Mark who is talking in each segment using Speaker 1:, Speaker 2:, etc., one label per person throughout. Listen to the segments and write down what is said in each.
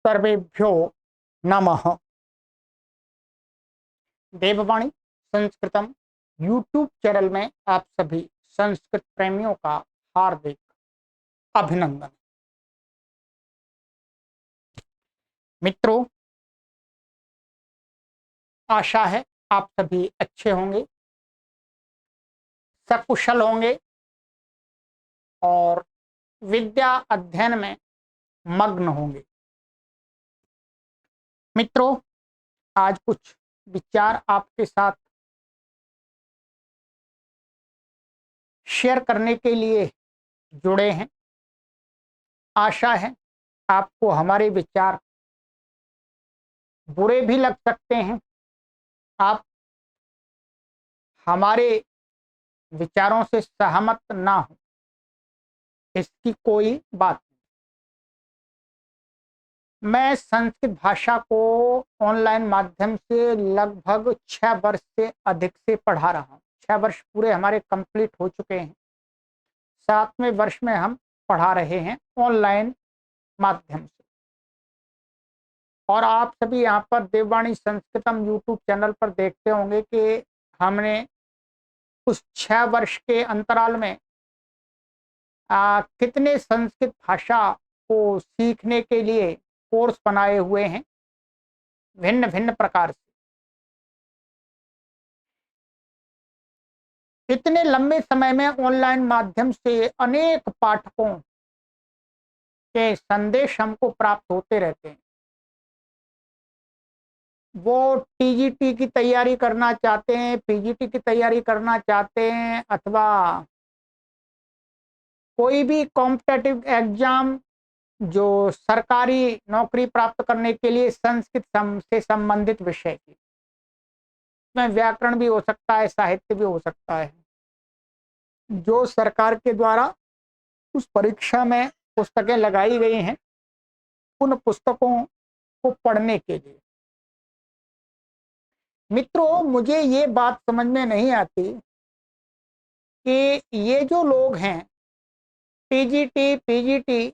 Speaker 1: सर्वेभ्यो नमः। देववाणी संस्कृतम YouTube channel में आप सभी संस्कृत प्रेमियों का हार्दिक अभिनंदन। मित्रों, आशा है आप सभी अच्छे होंगे, सकुशल होंगे और विद्या अध्ययन में मग्न होंगे। मित्रों, आज कुछ विचार आपके साथ शेयर करने के लिए जुड़े हैं। आशा है आपको हमारे विचार बुरे भी लग सकते हैं, आप हमारे विचारों से सहमत ना हो, इसकी कोई बात नहीं। मैं संस्कृत भाषा को ऑनलाइन माध्यम से लगभग 6 वर्ष से अधिक से पढ़ा रहा हूँ। 6 वर्ष पूरे हमारे कंप्लीट हो चुके हैं। 7वें वर्ष में हम पढ़ा रहे हैं ऑनलाइन माध्यम से। और आप सभी यहाँ पर देववाणी संस्कृतम यूट्यूब चैनल पर देखते होंगे कि हमने उस 6 वर्ष के अंतराल में कितने संस्कृत भाषा को सीखने के लिए कोर्स बनाए हुए हैं, भिन्न भिन्न प्रकार से। इतने लंबे समय में ऑनलाइन माध्यम से अनेक पाठकों के संदेश हमको प्राप्त होते रहते हैं। वो टीजीटी की तैयारी करना चाहते हैं, पीजीटी की तैयारी करना चाहते हैं, अथवा कोई भी कॉम्पिटिटिव एग्जाम जो सरकारी नौकरी प्राप्त करने के लिए संस्कृत से संबंधित विषय की, इसमें व्याकरण भी हो सकता है, साहित्य भी हो सकता है, जो सरकार के द्वारा उस परीक्षा में पुस्तकें लगाई गई हैं, उन पुस्तकों को पढ़ने के लिए। मित्रों, मुझे ये बात समझ में नहीं आती कि ये जो लोग हैं टीजीटी पीजीटी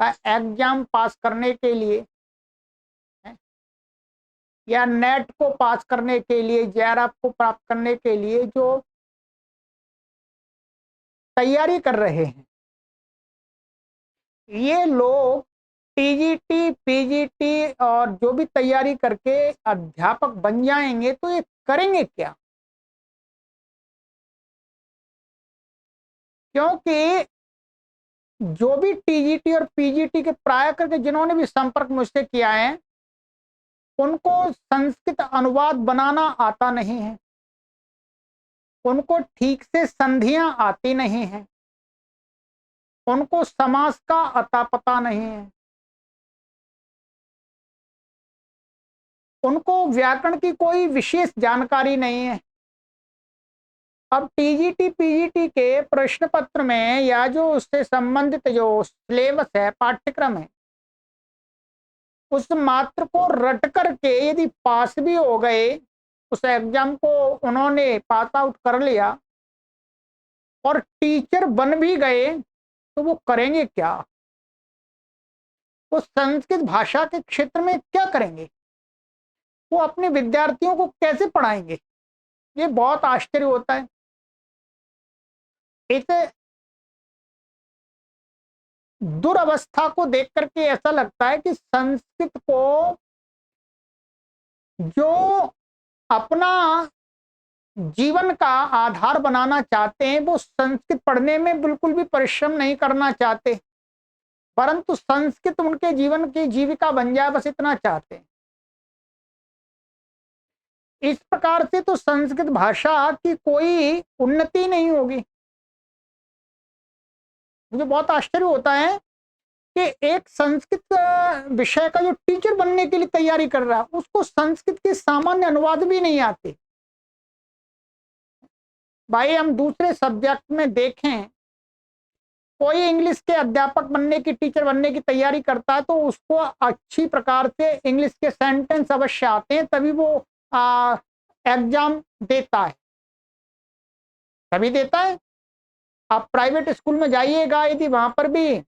Speaker 1: का एग्जाम पास करने के लिए या नेट को पास करने के लिए, जेआरएफ को प्राप्त करने के लिए जो तैयारी कर रहे हैं, ये लोग टीजीटी पीजीटी और जो भी तैयारी करके अध्यापक बन जाएंगे तो ये करेंगे क्या? क्योंकि जो भी टीजीटी और पीजीटी के प्राय करके जिन्होंने भी संपर्क मुझसे किया है, उनको संस्कृत अनुवाद बनाना आता नहीं है, उनको ठीक से संधियां आती नहीं है, उनको समास का अता पता नहीं है, उनको व्याकरण की कोई विशेष जानकारी नहीं है। अब टीजीटी पीजीटी के प्रश्न पत्र में या जो उससे संबंधित जो सिलेबस है, पाठ्यक्रम है, उस मात्र को रट करके यदि पास भी हो गए, उस एग्जाम को उन्होंने पास आउट कर लिया और टीचर बन भी गए, तो वो करेंगे क्या? वो संस्कृत भाषा के क्षेत्र में क्या करेंगे? वो अपने विद्यार्थियों को कैसे पढ़ाएंगे? ये बहुत आश्चर्य होता है। इस दुर्अवस्था को देख करके ऐसा लगता है कि संस्कृत को जो अपना जीवन का आधार बनाना चाहते हैं, वो संस्कृत पढ़ने में बिल्कुल भी परिश्रम नहीं करना चाहते, परंतु संस्कृत उनके जीवन की जीविका बन जाए, बस इतना चाहते हैं। इस प्रकार से तो संस्कृत भाषा की कोई उन्नति नहीं होगी। मुझे बहुत आश्चर्य होता है कि एक संस्कृत विषय का जो टीचर बनने के लिए तैयारी कर रहा है, उसको संस्कृत के सामान्य अनुवाद भी नहीं आते। भाई, हम दूसरे सब्जेक्ट में देखें, कोई इंग्लिश के अध्यापक बनने की, टीचर बनने की तैयारी करता है तो उसको अच्छी प्रकार से इंग्लिश के सेंटेंस अवश्य आते हैं, तभी वो एग्जाम देता है, तभी देता है। आप प्राइवेट स्कूल में जाइएगा, यदि वहां पर भी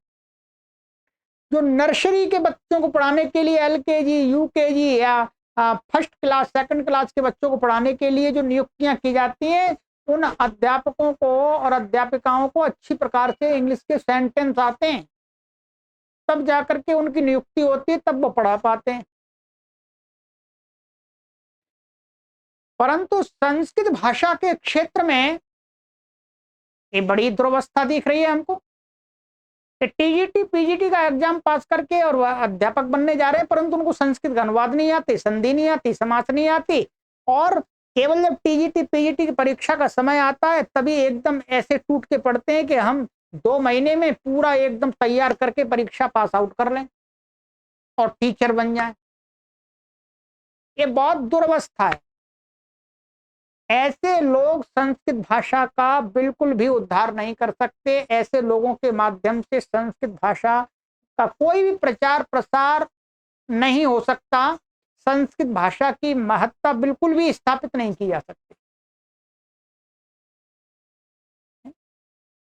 Speaker 1: जो नर्सरी के बच्चों को पढ़ाने के लिए एलकेजी, यूकेजी या फर्स्ट क्लास, सेकंड क्लास के बच्चों को पढ़ाने के लिए जो नियुक्तियां की जाती हैं, उन अध्यापकों को और अध्यापिकाओं को अच्छी प्रकार से इंग्लिश के सेंटेंस आते हैं, तब जाकर के उनकी नियुक्ति होती है, तब वो पढ़ा पाते हैं। परंतु संस्कृत भाषा के क्षेत्र में ये बड़ी दुर्वस्था दिख रही है हमको। टीजीटी पीजीटी का एग्जाम पास करके और वह अध्यापक बनने जा रहे हैं, परंतु उनको संस्कृत का अनुवाद नहीं आती, संधि नहीं आती, समास नहीं आती, और केवल जब टीजीटी पीजीटी की परीक्षा का समय आता है तभी एकदम ऐसे टूट के पड़ते हैं कि हम 2 महीने में पूरा एकदम तैयार करके परीक्षा पास आउट कर लें और टीचर बन जाए। ये बहुत दुर्वस्था है। ऐसे लोग संस्कृत भाषा का बिल्कुल भी उद्धार नहीं कर सकते। ऐसे लोगों के माध्यम से संस्कृत भाषा का कोई भी प्रचार प्रसार नहीं हो सकता। संस्कृत भाषा की महत्ता बिल्कुल भी स्थापित नहीं की जा सकती।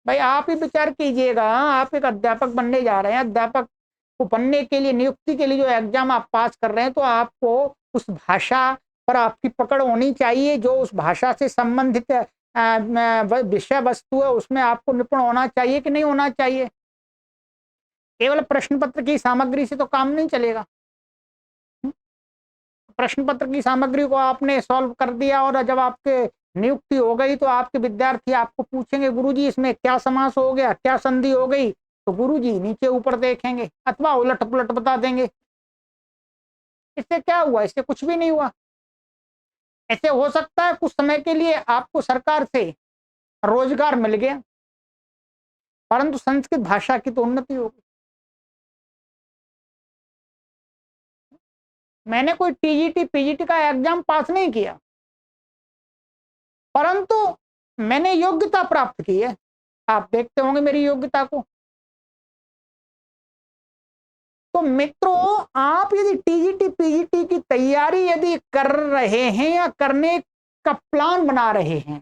Speaker 1: भाई आप ही विचार कीजिएगा, आप एक अध्यापक बनने जा रहे हैं, अध्यापक को बनने के लिए नियुक्ति के लिए जो एग्जाम आप पास कर रहे हैं, तो आपको उस भाषा पर आपकी पकड़ होनी चाहिए, जो उस भाषा से संबंधित विषय वस्तु है उसमें आपको निपुण होना चाहिए कि नहीं होना चाहिए। केवल प्रश्न पत्र की सामग्री से तो काम नहीं चलेगा। प्रश्न पत्र की सामग्री को आपने सॉल्व कर दिया और जब आपके नियुक्ति हो गई तो आपके विद्यार्थी आपको पूछेंगे गुरुजी इसमें क्या समास हो गया, क्या संधि हो गई, तो गुरुजी नीचे ऊपर देखेंगे अथवा उलट पुलट बता देंगे। इससे क्या हुआ? इससे कुछ भी नहीं हुआ। ऐसे हो सकता है कुछ समय के लिए आपको सरकार से रोजगार मिल गया, परंतु संस्कृत भाषा की तो उन्नति होगी। मैंने कोई टीजीटी पीजीटी का एग्जाम पास नहीं किया, परंतु मैंने योग्यता प्राप्त की है। आप देखते होंगे मेरी योग्यता को। तो मित्रों, आप यदि टीजीटी पीजीटी की तैयारी यदि कर रहे हैं या करने का प्लान बना रहे हैं,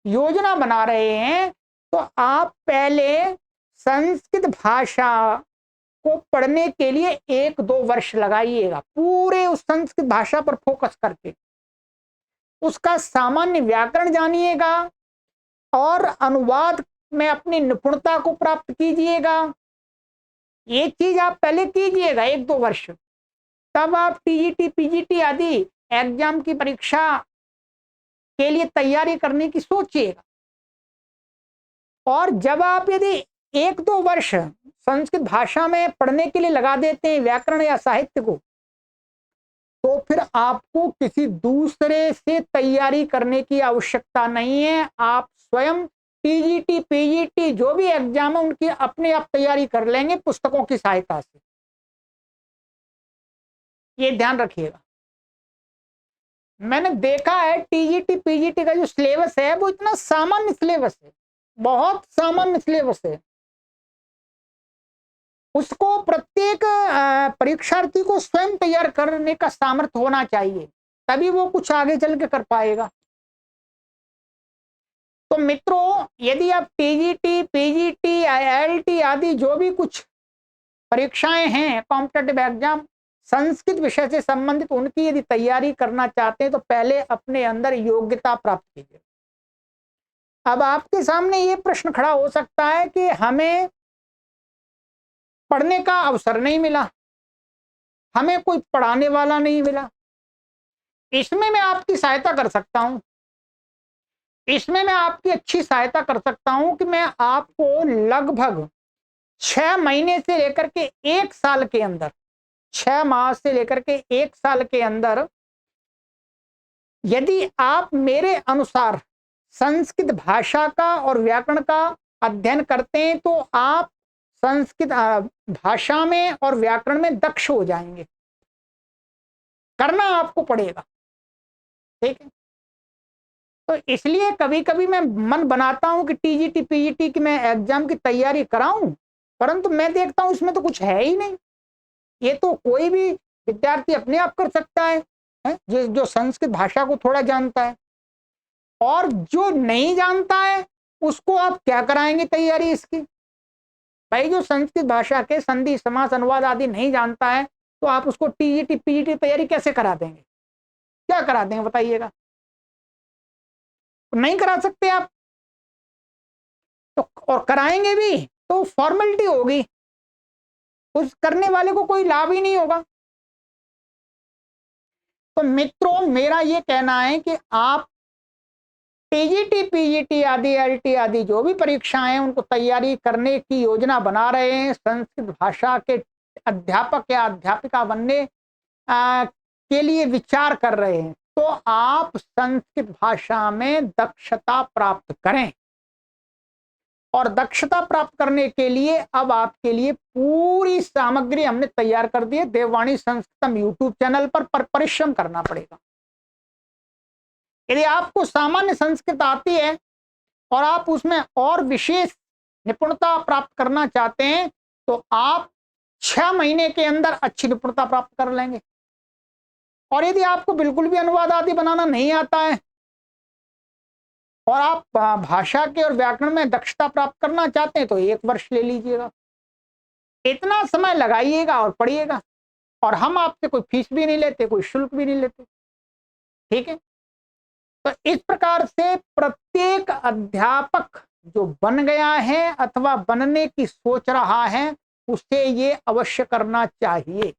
Speaker 1: योजना बना रहे हैं, तो आप पहले संस्कृत भाषा को पढ़ने के लिए 1-2 वर्ष लगाइएगा। पूरे उस संस्कृत भाषा पर फोकस करके उसका सामान्य व्याकरण जानिएगा और अनुवाद में अपनी निपुणता को प्राप्त कीजिएगा। ये चीज आप पहले कीजिएगा 1-2 वर्ष, तब आप टीजीटी पीजीटी आदि एग्जाम की परीक्षा के लिए तैयारी करने की सोचिएगा। और जब आप यदि 1-2 वर्ष संस्कृत भाषा में पढ़ने के लिए लगा देते हैं व्याकरण या साहित्य को, तो फिर आपको किसी दूसरे से तैयारी करने की आवश्यकता नहीं है। आप स्वयं टीजीटी पीजीटी जो भी एग्जाम है उनकी अपने आप तैयारी कर लेंगे पुस्तकों की सहायता से। ये ध्यान रखिएगा। मैंने देखा है टीजीटी पीजीटी का जो सिलेबस है वो इतना सामान्य सिलेबस है, बहुत सामान्य सिलेबस है। उसको प्रत्येक परीक्षार्थी को स्वयं तैयार करने का सामर्थ्य होना चाहिए, तभी वो कुछ आगे चल के कर पाएगा। तो मित्रों, यदि आप टीजीटी पीजीटी आईआईटी आदि जो भी कुछ परीक्षाएं हैं कॉम्पिटिटिव एग्जाम संस्कृत विषय से संबंधित, उनकी यदि तैयारी करना चाहते हैं तो पहले अपने अंदर योग्यता प्राप्त कीजिए। अब आपके सामने ये प्रश्न खड़ा हो सकता है कि हमें पढ़ने का अवसर नहीं मिला, हमें कोई पढ़ाने वाला नहीं मिला। इसमें मैं आपकी सहायता कर सकता हूं, इसमें मैं आपकी अच्छी सहायता कर सकता हूं कि मैं आपको लगभग 6 महीने से लेकर के 1 साल के अंदर, 6 माह से लेकर के 1 साल के अंदर यदि आप मेरे अनुसार संस्कृत भाषा का और व्याकरण का अध्ययन करते हैं तो आप संस्कृत भाषा में और व्याकरण में दक्ष हो जाएंगे। करना आपको पड़ेगा, ठीक है। तो इसलिए कभी कभी मैं मन बनाता हूं कि टीजीटी पीजीटी की मैं एग्जाम की तैयारी कराऊं, परंतु मैं देखता हूं इसमें तो कुछ है ही नहीं। ये तो कोई भी विद्यार्थी अपने आप कर सकता है, जो संस्कृत भाषा को थोड़ा जानता है। और जो नहीं जानता है उसको आप क्या कराएंगे तैयारी इसकी? भाई जो संस्कृत भाषा के संधि समास अनुवाद आदि नहीं जानता है तो आप उसको टीजीटी पीजीटी तैयारी कैसे करा देंगे, क्या करा देंगे बताइएगा, नहीं करा सकते आप। तो और कराएंगे भी तो फॉर्मेलिटी होगी, उस करने वाले को कोई लाभ ही नहीं होगा। तो मित्रों मेरा ये कहना है कि आप टीजीटी पीजीटी आदि एलटी आदि जो भी परीक्षाएं हैं उनको तैयारी करने की योजना बना रहे हैं, संस्कृत भाषा के अध्यापक या अध्यापिका बनने के लिए विचार कर रहे हैं, तो आप संस्कृत भाषा में दक्षता प्राप्त करें। और दक्षता प्राप्त करने के लिए अब आपके लिए पूरी सामग्री हमने तैयार कर दी है। देववाणी संस्कृतम यूट्यूब चैनल पर परिश्रम करना पड़ेगा। यदि आपको सामान्य संस्कृत आती है और आप उसमें और विशेष निपुणता प्राप्त करना चाहते हैं तो आप 6 महीने के अंदर अच्छी निपुणता प्राप्त कर लेंगे। और यदि आपको बिल्कुल भी अनुवाद आदि बनाना नहीं आता है और आप भाषा के और व्याकरण में दक्षता प्राप्त करना चाहते हैं तो 1 वर्ष ले लीजिएगा। इतना समय लगाइएगा और पढ़िएगा, और हम आपसे कोई फीस भी नहीं लेते, कोई शुल्क भी नहीं लेते, ठीक है। तो इस प्रकार से प्रत्येक अध्यापक जो बन गया है अथवा बनने की सोच रहा है उसे ये अवश्य करना चाहिए।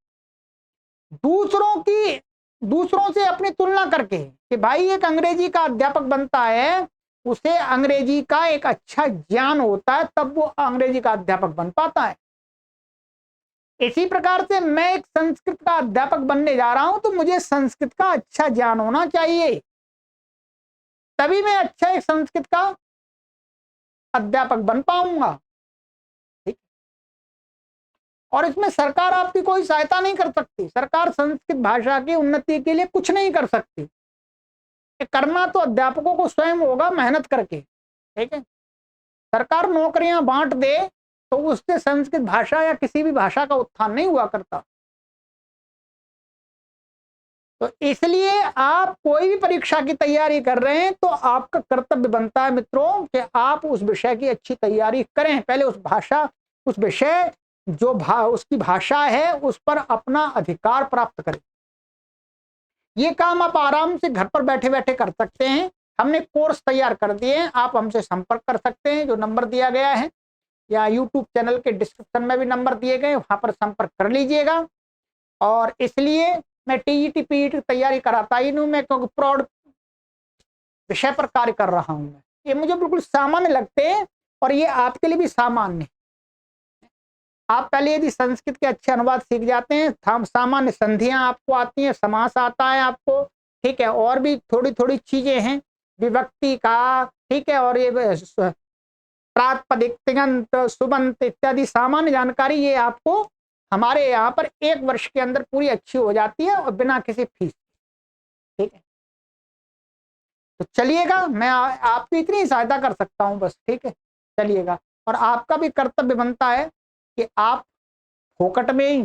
Speaker 1: दूसरों से अपनी तुलना करके कि भाई एक अंग्रेजी का अध्यापक बनता है, उसे अंग्रेजी का एक अच्छा ज्ञान होता है, तब वो अंग्रेजी का अध्यापक बन पाता है। इसी प्रकार से मैं एक संस्कृत का अध्यापक बनने जा रहा हूं तो मुझे संस्कृत का अच्छा ज्ञान होना चाहिए, तभी मैं अच्छा एक संस्कृत का अध्यापक बन पाऊंगा, ठीक। और इसमें सरकार आपकी कोई सहायता नहीं कर सकती। सरकार संस्कृत भाषा की उन्नति के लिए कुछ नहीं कर सकती। करना तो अध्यापकों को स्वयं होगा, मेहनत करके, ठीक है। सरकार नौकरियां बांट दे तो उससे संस्कृत भाषा या किसी भी भाषा का उत्थान नहीं हुआ करता। तो इसलिए आप कोई भी परीक्षा की तैयारी कर रहे हैं तो आपका कर्तव्य बनता है मित्रों कि आप उस विषय की अच्छी तैयारी करें। पहले उस विषय जो उसकी भाषा है उस पर अपना अधिकार प्राप्त करें। ये काम आप आराम से घर पर बैठे बैठे कर सकते हैं। हमने कोर्स तैयार कर दिए हैं, आप हमसे संपर्क कर सकते हैं, जो नंबर दिया गया है या यूट्यूब चैनल के डिस्क्रिप्शन में भी नंबर दिए गए, वहां पर संपर्क कर लीजिएगा। और इसलिए मैं टीईटी पीईटी तैयारी कराता ही नहीं, मैं क्योंकि प्रौढ़ विषय पर कार्य कर रहा हूं। ये मुझे बिल्कुल सामान्य लगते हैं और ये आपके लिए भी सामान्य है। आप पहले यदि संस्कृत के अच्छे अनुवाद सीख जाते हैं, सामान्य संधियां आपको आती हैं, समास आता है आपको, ठीक है, और भी थोड़ी थोड़ी चीजें हैं, विभक्ति का, ठीक है, और ये प्रातिपदिक, तिङन्त, सुबंत इत्यादि सामान्य जानकारी ये आपको हमारे यहाँ पर 1 वर्ष के अंदर पूरी अच्छी हो जाती है और बिना किसी फीस, ठीक है। तो चलिएगा, मैं आपकी इतनी सहायता कर सकता हूँ बस, ठीक है, चलिएगा। और आपका भी कर्तव्य बनता है कि आप फोकट में ही,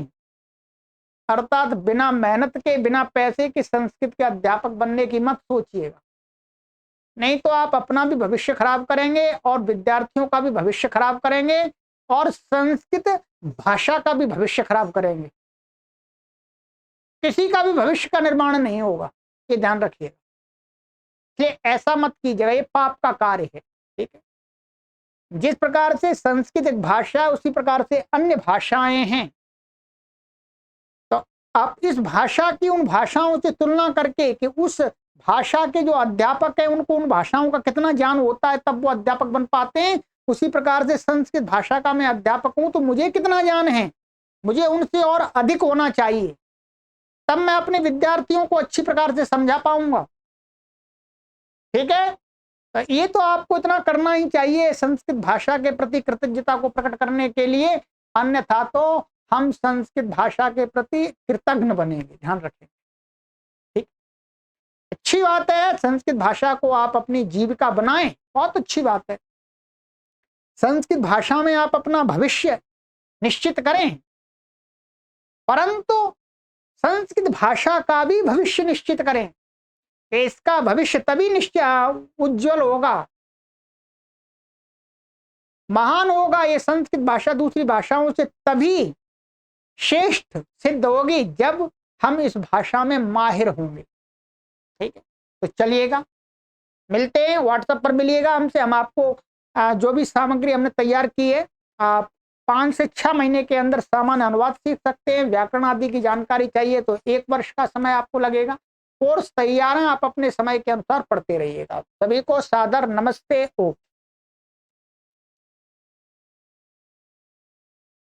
Speaker 1: अर्थात बिना मेहनत के, बिना पैसे के संस्कृत के अध्यापक बनने की मत सोचिएगा। नहीं तो आप अपना भी भविष्य खराब करेंगे और विद्यार्थियों का भी भविष्य खराब करेंगे और संस्कृत भाषा का भी भविष्य खराब करेंगे। किसी का भी भविष्य का निर्माण नहीं होगा, ये ध्यान रखिएगा। इसलिए ऐसा मत कीजिएगा, ये पाप का कार्य है, ठीक है। जिस प्रकार से संस्कृत एक भाषा उसी प्रकार से अन्य भाषाएं हैं। तो आप इस भाषा की उन भाषाओं से तुलना करके कि उस भाषा के जो अध्यापक हैं उनको उन भाषाओं का कितना ज्ञान होता है तब वो अध्यापक बन पाते हैं, उसी प्रकार से संस्कृत भाषा का मैं अध्यापक हूं तो मुझे कितना ज्ञान है, मुझे उनसे और अधिक होना चाहिए, तब मैं अपने विद्यार्थियों को अच्छी प्रकार से समझा पाऊंगा, ठीक है। तो ये तो आपको इतना करना ही चाहिए संस्कृत भाषा के प्रति कृतज्ञता को प्रकट करने के लिए, अन्यथा तो हम संस्कृत भाषा के प्रति कृतज्ञ बनेंगे, ध्यान रखें, ठीक। अच्छी बात है, संस्कृत भाषा को आप अपनी जीविका बनाएं, बहुत अच्छी बात है। संस्कृत भाषा में आप अपना भविष्य निश्चित करें, परंतु संस्कृत भाषा का भी भविष्य निश्चित करें। इसका भविष्य तभी निश्चय उज्जवल होगा महान होगा ये संस्कृत भाषा दूसरी भाषाओं से तभी श्रेष्ठ सिद्ध होगी जब हम इस भाषा में माहिर होंगे। ठीक है, तो चलिएगा मिलते हैं, व्हाट्सएप पर मिलिएगा हमसे। हम आपको जो भी सामग्री हमने तैयार की है, आप 5 से 6 महीने के अंदर सामान्य अनुवाद सीख सकते हैं। व्याकरण आदि की जानकारी चाहिए तो 1 वर्ष का समय आपको लगेगा। कोर्स तैयार है, आप अपने समय के अनुसार पढ़ते रहिएगा। सभी को सादर नमस्ते। ओके।